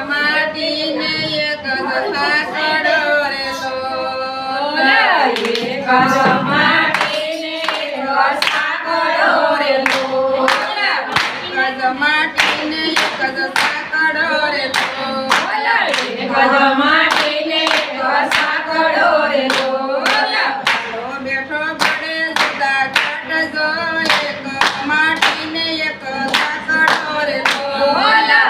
માટીને એક જ સાંકળો રે લોલ એક જ માટીને એક સાંકળો રે લોલ એક જ માટીને એક જ સાંકળો રે લોલ એક જ માટીને એક સાંકળો રે લોલ બેઠો પડે જુદા કાઢજો એક માટીને એક સાંકળો રે લોલ વાલો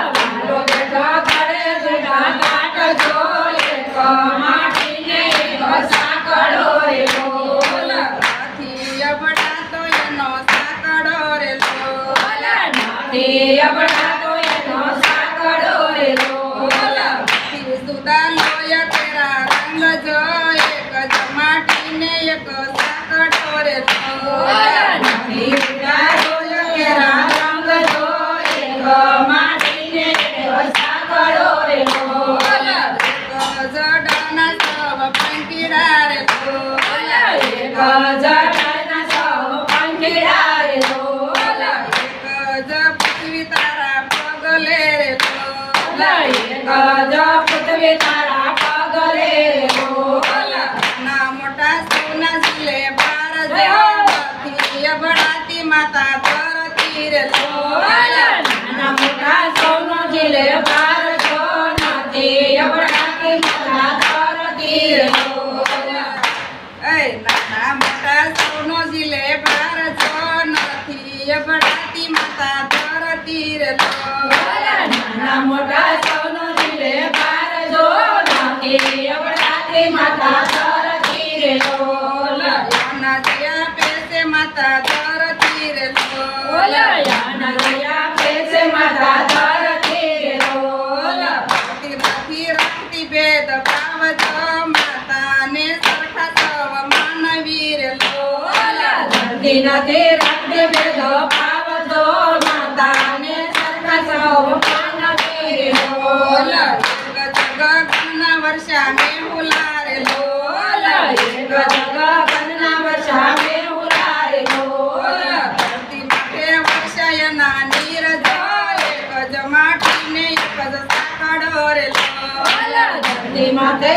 બેઠો ઘરે જુદા કાઢજો એક માટીને એક સાંકળો રે લોલ હાથી અબડાતો એનો સાંકળો રે લોલ નાથી અબડાતો એનો સાંકળો રે લોલ હાથી જુદા લોય તેરા રંગ જો એક જ માટીને એક સાંકળો રે લોલ નાથી ઉડાડો કેરા રંગ જો એક માટીને એક સાંકળો રે લોલ જડાના સવ પંખીડા રે લોલ એક જટાના સૌ પંખીડા રે લોલ એક જ પૃથ્વી તારા પગલે રે લોલ એક જ પૃથ્વી તારા પગલે રે લોલ ના મોટા સૌના જીલે બાર જો નથી અબડાતી માતા ધરતી રે લોલ નાના મોટા સૌનો જીલે બાર જો નથી અબડાતી માતા ધરતી રે લોલ નાના મોટા સૌનો જીલે બાર જો નથી અબડાતી માતા ધરતી રે લોલ નાના મોટા સૌનો જીલે બાર જો નથી અબડાતી માતા ધરતી રે લોલ યાના જયા પેસે માતા ધરતી રે લોલ યાના દયા પેસે માતા ધરતી રે લોલ નથી રાખતી ભેદ ભાવ જો માતાને સરખા સવ માનવી રે લોલ ધરતી નથી રાખતી ભેદો ભાવ જો માતાને સરખા સૌ માનવી રે લોલ જગના વર્ષા મેહુલા રે લોલ એક જગતના વર્ષા મેહુલા રે લોલ ધરતી માથે વર્ષાયના નીર જો એક જ માટીને એક જ સાંકળો રે લોલ ધરતી માથે